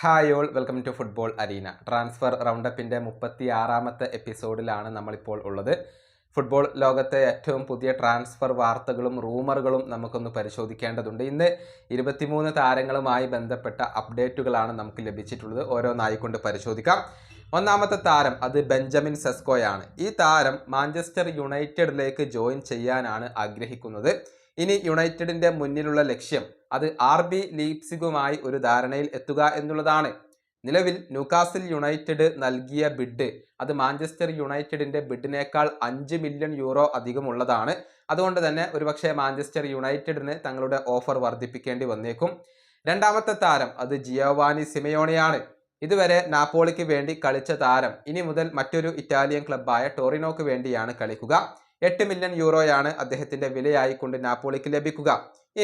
Hi all welcome to football arena. Transfer റൗണ്ടപ്പിൻ്റെ 36ാമത്തെ എപ്പിസോഡിലാണ് നമ്മളിപ്പോൾ ഉള്ളത്. ഫുട്ബോൾ ലോകത്തെ ഏറ്റവും പുതിയ ട്രാൻസ്ഫർ വാർത്തകളും റൂമറുകളും നമുക്കൊന്ന് പരിശോധിക്കേണ്ടതുണ്ട്. ഇന്ന് 23 താരങ്ങളുമായി ബന്ധപ്പെട്ട അപ്ഡേറ്റുകളാണ് നമുക്ക് ലഭിച്ചിട്ടുള്ളത്. ഓരോന്നായിക്കൊണ്ട് പരിശോധിക്കാം. ഒന്നാമത്തെ താരം അത് ബെഞ്ചമിൻ സെസ്കോയാണ്. ഈ താരം മാഞ്ചസ്റ്റർ യുണൈറ്റഡിലേക്ക് ജോയിൻ ചെയ്യാനാണ് ആഗ്രഹിക്കുന്നത്. ഇനി യുണൈറ്റഡിൻ്റെ മുന്നിലുള്ള ലക്ഷ്യം അത് RB ലീപ്സിഗുമായി ഒരു ധാരണയിൽ എത്തുക എന്നുള്ളതാണ്. നിലവിൽ ന്യൂകാസിൽ യുണൈറ്റഡ് നൽകിയ ബിഡ് അത് മാഞ്ചസ്റ്റർ യുണൈറ്റഡിൻ്റെ ബിഡിനേക്കാൾ 5 മില്യൺ യൂറോ അധികമുള്ളതാണ്. അതുകൊണ്ട് തന്നെ ഒരുപക്ഷെ മാഞ്ചസ്റ്റർ യുണൈറ്റഡിന് തങ്ങളുടെ ഓഫർ വർദ്ധിപ്പിക്കേണ്ടി വന്നേക്കും. രണ്ടാമത്തെ താരം അത് ജിയോവാനി സിമയോണിയാണ്. ഇതുവരെ നാപ്പോളിക്ക് വേണ്ടി കളിച്ച താരം ഇനി മുതൽ മറ്റൊരു ഇറ്റാലിയൻ ക്ലബ്ബായ ടോറിനോക്ക് വേണ്ടിയാണ് കളിക്കുക. 8 മില്യൺ യൂറോയാണ് അദ്ദേഹത്തിൻ്റെ വിലയായിക്കൊണ്ട് നാപ്പോളിക്ക് ലഭിക്കുക.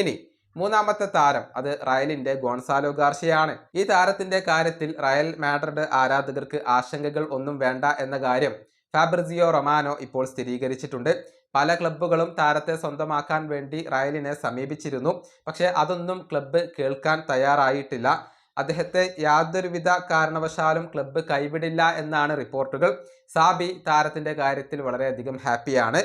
ഇനി മൂന്നാമത്തെ താരം അത് റയലിൻ്റെ ഗോൺസാലോ ഗാർഷ്യയാണ്. ഈ താരത്തിൻ്റെ കാര്യത്തിൽ റയൽ മാഡ്രിഡ് ആരാധകർക്ക് ആശങ്കകൾ ഒന്നും വേണ്ട എന്ന കാര്യം ഫാബ്രിസിയോ റൊമാനോ ഇപ്പോൾ സ്ഥിരീകരിച്ചിട്ടുണ്ട്. പല ക്ലബ്ബുകളും താരത്തെ സ്വന്തമാക്കാൻ വേണ്ടി റയലിനെ സമീപിച്ചിരുന്നു. പക്ഷേ അതൊന്നും ക്ലബ്ബ് കേൾക്കാൻ തയ്യാറായിട്ടില്ല. അദ്ദേഹത്തെ യാതൊരുവിധ കാരണവശാലും ക്ലബ്ബ് കൈവിടില്ല എന്നാണ് റിപ്പോർട്ടുകൾ. സാബി താരത്തിൻ്റെ കാര്യത്തിൽ വളരെയധികം ഹാപ്പിയാണ്.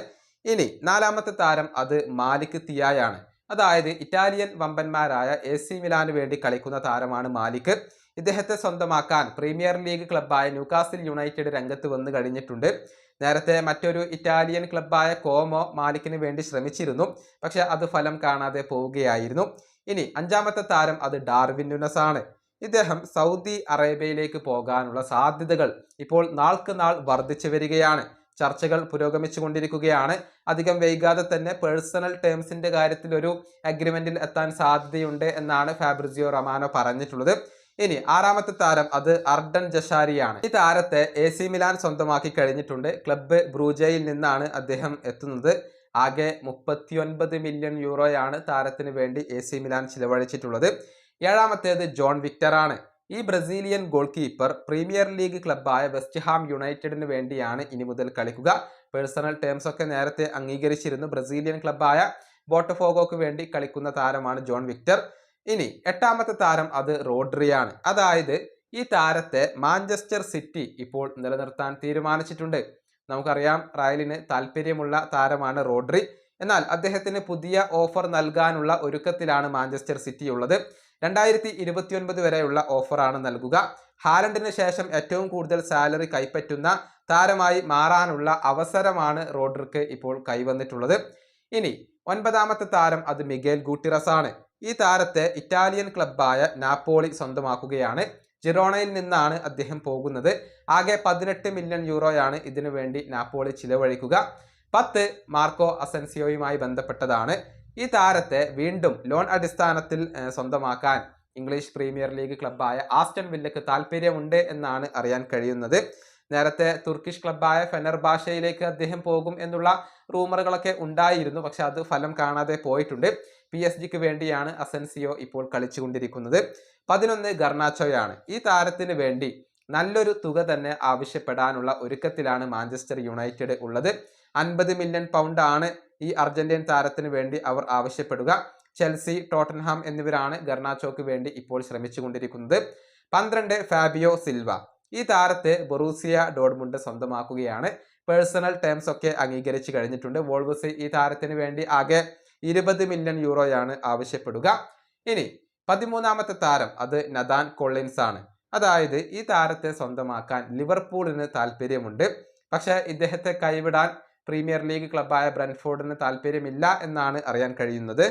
ഇനി നാലാമത്തെ താരം അത് മാലിക് തിയായാണ്. അതായത് ഇറ്റാലിയൻ വമ്പന്മാരായ AC മിലാന് വേണ്ടി കളിക്കുന്ന താരമാണ് മാലിക്. ഇദ്ദേഹത്തെ സ്വന്തമാക്കാൻ പ്രീമിയർ ലീഗ് ക്ലബ്ബായ ന്യൂകാസിൽ യുണൈറ്റഡ് രംഗത്ത് വന്നു കഴിഞ്ഞിട്ടുണ്ട്. നേരത്തെ മറ്റൊരു ഇറ്റാലിയൻ ക്ലബ്ബായ കോമോ മാലിക്കിന് വേണ്ടി ശ്രമിച്ചിരുന്നു. പക്ഷെ അത് ഫലം കാണാതെ പോവുകയായിരുന്നു. ഇനി അഞ്ചാമത്തെ താരം അത് ഡാർവിൻ നുനസ് ആണ്. ഇദ്ദേഹം സൗദി അറേബ്യയിലേക്ക് പോകാനുള്ള സാധ്യതകൾ ഇപ്പോൾ നാൾക്ക് നാൾ വർദ്ധിച്ചു വരികയാണ്. ചർച്ചകൾ പുരോഗമിച്ചു കൊണ്ടിരിക്കുകയാണ്. അധികം വൈകാതെ തന്നെ പേഴ്സണൽ ടേംസിന്റെ കാര്യത്തിൽ ഒരു അഗ്രിമെന്റിൽ എത്താൻ സാധ്യതയുണ്ട് എന്നാണ് ഫാബ്രിസിയോ റൊമാനോ പറഞ്ഞിട്ടുള്ളത്. ഇനി ആറാമത്തെ താരം അത് അർഡൻ ജഷാരിയാണ്. ഈ താരത്തെ AC മിലാൻ സ്വന്തമാക്കി കഴിഞ്ഞിട്ടുണ്ട്. ക്ലബ്ബ് ബ്രൂജയിൽ നിന്നാണ് അദ്ദേഹം എത്തുന്നത്. ആകെ 39 മില്യൺ യൂറോയാണ് താരത്തിന് വേണ്ടി AC മിലാൻ ചിലവഴിച്ചിട്ടുള്ളത്. ഏഴാമത്തേത് ജോൺ വിക്ടർ ആണ്. ഈ Brazilian goal keeper premier league ക്ലബ്ബായ വെസ്റ്റ് ഹാം യുണൈറ്റഡിന് വേണ്ടിയാണ് ഇനി മുതൽ കളിക്കുക. പേഴ്സണൽ ടേംസ് ഒക്കെ നേരത്തെ അംഗീകരിച്ചിരുന്നു. ബ്രസീലിയൻ ക്ലബ്ബായ ബോട്ടഫോഗോക്ക് വേണ്ടി കളിക്കുന്ന താരമാണ് ജോൺ വിക്ടർ. ഇനി എട്ടാമത്തെ താരം അത് റോഡ്രിയാണ്. അതായത് ഈ താരത്തെ മാഞ്ചസ്റ്റർ സിറ്റി ഇപ്പോൾ നിലനിർത്താൻ തീരുമാനിച്ചിട്ടുണ്ട്. നമുക്കറിയാം റയലിന് താല്പര്യമുള്ള താരമാണ് റോഡ്രി. എന്നാൽ അദ്ദേഹത്തിന് പുതിയ ഓഫർ നൽകാനുള്ള ഒരുക്കത്തിലാണ് മാഞ്ചസ്റ്റർ സിറ്റി ഉള്ളത്. 2029 വരെയുള്ള ഓഫറാണ് നൽകുക. ഹാലൻഡിന് ശേഷം ഏറ്റവും കൂടുതൽ സാലറി കൈപ്പറ്റുന്ന താരമായി മാറാനുള്ള അവസരമാണ് റോഡ്രിക്ക് ഇപ്പോൾ കൈവന്നിട്ടുള്ളത്. ഇനി ഒൻപതാമത്തെ താരം അത് മിഗേൽ ഗൂട്ടിറസ് ആണ്. ഈ താരത്തെ ഇറ്റാലിയൻ ക്ലബ്ബായ നാപ്പോളി സ്വന്തമാക്കുകയാണ്. ജിറോണയിൽ നിന്നാണ് അദ്ദേഹം പോകുന്നത്. ആകെ 18 മില്യൺ യൂറോയാണ് ഇതിനു വേണ്ടി നാപ്പോളി ചിലവഴിക്കുക. 10 മാർക്കോ അസൻസിയോയുമായി ബന്ധപ്പെട്ടതാണ്. ഈ താരത്തെ വീണ്ടും ലോൺ അടിസ്ഥാനത്തിൽ സ്വന്തമാക്കാൻ ഇംഗ്ലീഷ് പ്രീമിയർ ലീഗ് ക്ലബ്ബായ ആസ്റ്റൺ വില്ലയ്ക്ക് താല്പര്യമുണ്ട് എന്നാണ് അറിയാൻ കഴിയുന്നത്. നേരത്തെ തുർക്കിഷ് ക്ലബ്ബായ ഫെനർബാഷയിലേക്ക് അദ്ദേഹം പോകും എന്നുള്ള റൂമറുകളൊക്കെ ഉണ്ടായിരുന്നു. പക്ഷെ അത് ഫലം കാണാതെ പോയിട്ടുണ്ട്. PSG വേണ്ടിയാണ് അസൻസിയോ ഇപ്പോൾ കളിച്ചുകൊണ്ടിരിക്കുന്നത്. 11 ഗർണാച്ചോയാണ്. ഈ താരത്തിന് വേണ്ടി നല്ലൊരു തുക തന്നെ ആവശ്യപ്പെടാനുള്ള ഒരുക്കത്തിലാണ് മാഞ്ചസ്റ്റർ യുണൈറ്റഡ് ഉള്ളത്. 50 മില്യൺ പൗണ്ട് ആണ് ഈ അർജന്റീൻ താരത്തിന് വേണ്ടി അവർ ആവശ്യപ്പെടുക. ചെൽസി, ടോട്ടൻഹാം എന്നിവരാണ് ഗർണാച്ചോക്ക് വേണ്ടി ഇപ്പോൾ ശ്രമിച്ചുകൊണ്ടിരിക്കുന്നത്. 12 ഫാബിയോ സിൽവ. ഈ താരത്തെ ബൊറൂസിയ ഡോർട്ട്മുണ്ട് സ്വന്തമാക്കുകയാണ്. പേഴ്സണൽ ടേംസ് ഒക്കെ അംഗീകരിച്ചു കഴിഞ്ഞിട്ടുണ്ട്. വോൾവ്സ് ഈ താരത്തിന് വേണ്ടി ആകെ 20 മില്യൺ യൂറോയാണ് ആവശ്യപ്പെടുക. ഇനി 13ാമത്തെ താരം അത് നഥാൻ കൊള്ളിൻസ് ആണ്. അതായത് ഈ താരത്തെ സ്വന്തമാക്കാൻ ലിവർപൂളിന് താല്പര്യമുണ്ട്. പക്ഷേ ഇദ്ദേഹത്തെ കൈവിടാൻ പ്രീമിയർ ലീഗ് ക്ലബ്ബായ ബ്രെൻഫോർഡിന് താല്പര്യമില്ല എന്നാണ് അറിയാൻ കഴിയുന്നത്.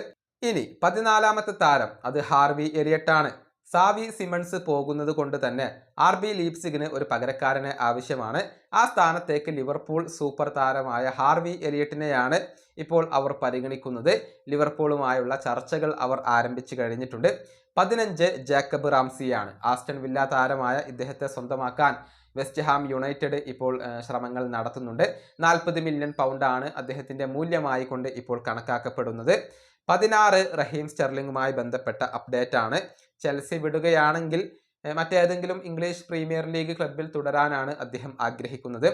ഇനി 14ാമത്തെ താരം അത് ഹാർവി എലിയട്ട് ആണ്. സാവി സിമൺസ് പോകുന്നത് കൊണ്ട് തന്നെ RB ലീപ്സിഗിന് ഒരു പകരക്കാരനെ ആവശ്യമാണ്. ആ സ്ഥാനത്തേക്ക് ലിവർപൂൾ സൂപ്പർ താരമായ ഹാർവി എലിയട്ടിനെയാണ് ഇപ്പോൾ അവർ പരിഗണിക്കുന്നത്. ലിവർപൂളുമായുള്ള ചർച്ചകൾ അവർ ആരംഭിച്ചു കഴിഞ്ഞിട്ടുണ്ട്. 15 ജേക്കബ് റാംസിയാണ്. ആസ്റ്റൺ വില്ല താരമായ ഇദ്ദേഹത്തെ സ്വന്തമാക്കാൻ വെസ്റ്റ് ഹാം യുണൈറ്റഡ് ഇപ്പോൾ ശ്രമങ്ങൾ നടത്തുന്നുണ്ട്. 40 മില്യൺ പൗണ്ടാണ് അദ്ദേഹത്തിൻ്റെ മൂല്യമായി കൊണ്ട് ഇപ്പോൾ കണക്കാക്കപ്പെടുന്നത്. 16 റഹീം സ്റ്റെർലിംഗുമായി ബന്ധപ്പെട്ട അപ്ഡേറ്റ് ആണ്. ചെൽസി വിടുകയാണെങ്കിൽ മറ്റേതെങ്കിലും ഇംഗ്ലീഷ് പ്രീമിയർ ലീഗ് ക്ലബ്ബിൽ തുടരാനാണ് അദ്ദേഹം ആഗ്രഹിക്കുന്നത്.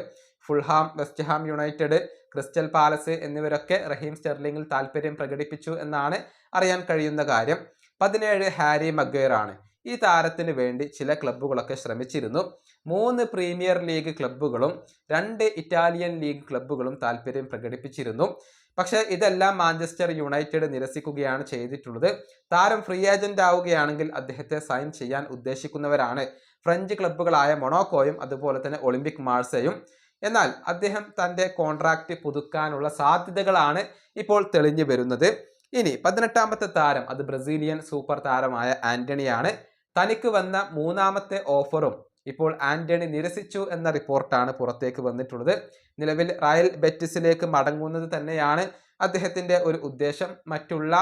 Fulham, West Ham United, Crystal Palace എന്നിവരൊക്കെ റഹീം സ്റ്റെർലിംഗിൽ താല്പര്യം പ്രകടിപ്പിച്ചു എന്നാണ് അറിയാൻ കഴിയുന്ന കാര്യം. 17 ഹാരി മഗ്വയർ ആണ്. ഈ താരത്തിന് വേണ്ടി ചില ക്ലബ്ബുകളൊക്കെ ശ്രമിച്ചിരുന്നു. 3 പ്രീമിയർ ലീഗ് ക്ലബ്ബുകളും 2 ഇറ്റാലിയൻ ലീഗ് ക്ലബ്ബുകളും താല്പര്യം പ്രകടിപ്പിച്ചിരുന്നു. പക്ഷേ ഇതെല്ലാം മാഞ്ചസ്റ്റർ യുണൈറ്റഡ് നിരസിക്കുകയാണ് ചെയ്തിട്ടുള്ളത്. താരം ഫ്രീ ഏജന്റ് ആവുകയാണെങ്കിൽ അദ്ദേഹത്തെ സൈൻ ചെയ്യാൻ ഉദ്ദേശിക്കുന്നവരാണ് ഫ്രഞ്ച് ക്ലബ്ബുകളായ മൊണോക്കോയും അതുപോലെ തന്നെ ഒളിമ്പിക് മാർസയും. എന്നാൽ അദ്ദേഹം തൻ്റെ കോൺട്രാക്റ്റ് പുതുക്കാനുള്ള സാധ്യതകളാണ് ഇപ്പോൾ തെളിഞ്ഞു വരുന്നത്. ഇനി 18ാമത്തെ താരം അത് ബ്രസീലിയൻ സൂപ്പർ താരമായ ആന്റണിയാണ്. തനിക്ക് വന്ന 3ാമത്തെ ഓഫറും ഇപ്പോൾ ആന്റണി നിരസിച്ചു എന്ന റിപ്പോർട്ടാണ് പുറത്തേക്ക് വന്നിട്ടുള്ളത്. നിലവിൽ റയൽ ബെറ്റിസിലേക്ക് മടങ്ങുന്നത് തന്നെയാണ് അദ്ദേഹത്തിന്റെ ഒരു ഉദ്ദേശം. മറ്റുള്ള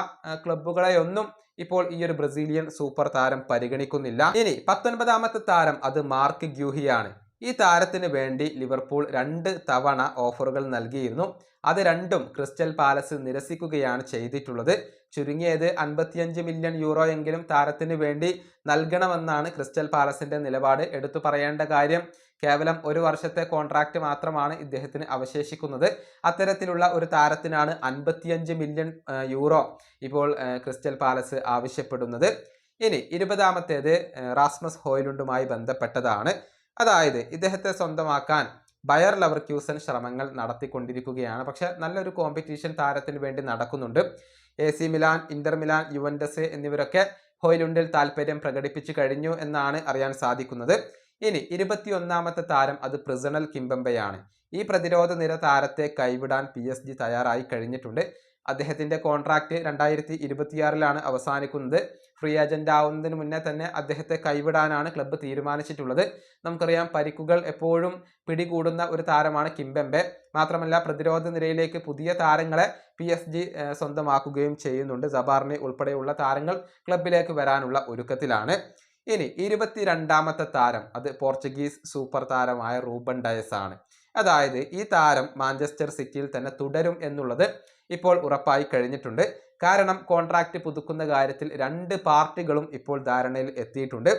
ക്ലബ്ബുകളെയൊന്നും ഇപ്പോൾ ഈ ഒരു ബ്രസീലിയൻ സൂപ്പർ താരം പരിഗണിക്കുന്നില്ല. ഇനി 19ാമത്തെ താരം അത് മാർക്ക് ഗ്യൂഹിയാണ്. ഈ താരത്തിന് വേണ്ടി ലിവർപൂൾ 2 തവണ ഓഫറുകൾ നൽകിയിരുന്നു. അത് രണ്ടും ക്രിസ്റ്റൽ പാലസ് നിരസിക്കുകയാണ് ചെയ്തിട്ടുള്ളത്. ചുരുങ്ങിയത് 55 മില്യൺ യൂറോ എങ്കിലും താരത്തിന് വേണ്ടി നൽകണമെന്നാണ് ക്രിസ്റ്റൽ പാലസിന്റെ നിലപാട്. എടുത്തു പറയേണ്ട കാര്യം, കേവലം 1 വർഷത്തെ കോൺട്രാക്റ്റ് മാത്രമാണ് ഇദ്ദേഹത്തിന് അവശേഷിക്കുന്നത്. അത്തരത്തിലുള്ള ഒരു താരത്തിനാണ് 55 മില്യൺ യൂറോ ഇപ്പോൾ ക്രിസ്റ്റൽ പാലസ് ആവശ്യപ്പെടുന്നത്. ഇനി 20ാമത്തേത് റാസ്മസ് ഹോയ്ലുണ്ടുമായി ബന്ധപ്പെട്ടതാണ്. അതായത് ഇദ്ദേഹത്തെ സ്വന്തമാക്കാൻ ബയർ ലെവർക്യൂസൻ ശ്രമങ്ങൾ നടത്തിക്കൊണ്ടിരിക്കുകയാണ്. പക്ഷെ നല്ലൊരു കോമ്പറ്റീഷൻ താരത്തിന് വേണ്ടി നടക്കുന്നുണ്ട്. AC Milan, Inter Milan, Juventus എന്നിവരൊക്കെ ഹോയ്ലുണ്ടിൽ താല്പര്യം പ്രകടിപ്പിച്ചു കഴിഞ്ഞു എന്നാണ് അറിയാൻ സാധിക്കുന്നത്. ഇനി 21ാമത്തെ താരം അത് പ്രിസണൽ കിംബെമ്പയാണ്. ഈ പ്രതിരോധ നിര താരത്തെ കൈവിടാൻ PSG തയ്യാറായി കഴിഞ്ഞിട്ടുണ്ട്. അദ്ദേഹത്തിന്റെ കോൺട്രാക്റ്റ് 2026 അവസാനിക്കുന്നത്. ഫ്രീ ഏജന്റ് ആവുന്നതിന് മുന്നേ തന്നെ അദ്ദേഹത്തെ കൈവിടാനാണ് ക്ലബ്ബ് തീരുമാനിച്ചിട്ടുള്ളത്. നമുക്കറിയാം, പരിക്കുകൾ എപ്പോഴും പിടികൂടുന്ന ഒരു താരമാണ് കിംബെമ്പെ. മാത്രമല്ല പ്രതിരോധ നിരയിലേക്ക് പുതിയ താരങ്ങളെ PSG സ്വന്തമാക്കുകയും ചെയ്യുന്നുണ്ട്. സബാർണി ഉൾപ്പെടെയുള്ള താരങ്ങൾ ക്ലബിലേക്ക് വരാനുള്ള ഒരുക്കത്തിലാണ്. ഇനി 22ാമത്തെ താരം അത് പോർച്ചുഗീസ് സൂപ്പർ താരമായ റൂബൻ ഡയസ് ആണ്. അതായത് ഈ താരം മാഞ്ചസ്റ്റർ സിറ്റിയിൽ തന്നെ തുടരും എന്നുള്ളത് ഇപ്പോൾ ഉറപ്പായി കഴിഞ്ഞിട്ടുണ്ട്. കാരണം കോൺട്രാക്റ്റ് പുതുക്കുന്ന കാര്യത്തിൽ 2 പാർട്ടികളും ഇപ്പോൾ ധാരണയിൽ എത്തിയിട്ടുണ്ട്.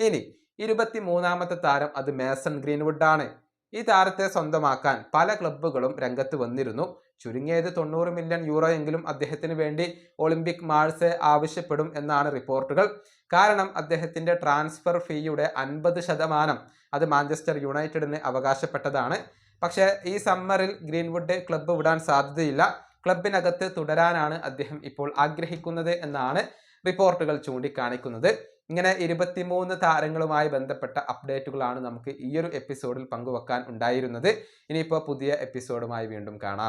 ഇനി 23ാമത്തെ താരം അത് മേസൺ ഗ്രീൻവുഡ് ആണ്. ഈ താരത്തെ സ്വന്തമാക്കാൻ പല ക്ലബ്ബുകളും രംഗത്ത് വന്നിരുന്നു. ചുരുങ്ങിയത് 90 മില്യൺ യൂറോ എങ്കിലും അദ്ദേഹത്തിന് വേണ്ടി ഒളിമ്പിക് മാർസെ ആവശ്യപ്പെടും എന്നാണ് റിപ്പോർട്ടുകൾ. കാരണം അദ്ദേഹത്തിന്റെ ട്രാൻസ്ഫർ ഫീയുടെ 50% അത് മാഞ്ചസ്റ്റർ യുണൈറ്റഡിന് അവകാശപ്പെട്ടതാണ്. പക്ഷേ ഈ സമ്മറിൽ ഗ്രീൻവുഡ് ക്ലബ്ബ് വിടാൻ സാധ്യതയില്ല. ക്ലബിനകത്ത് തുടരാനാണ് അദ്ദേഹം ഇപ്പോൾ ആഗ്രഹിക്കുന്നത് എന്നാണ് റിപ്പോർട്ടുകൾ ചൂണ്ടിക്കാണിക്കുന്നത്. ഇങ്ങനെ 23 താരങ്ങളുമായി ബന്ധപ്പെട്ട അപ്ഡേറ്റുകളാണ് നമുക്ക് ഈ ഒരു എപ്പിസോഡിൽ പങ്കുവെക്കാൻ ഉണ്ടായിരുന്നത്. ഇനിയിപ്പോൾ പുതിയ എപ്പിസോഡുമായി വീണ്ടും കാണാം.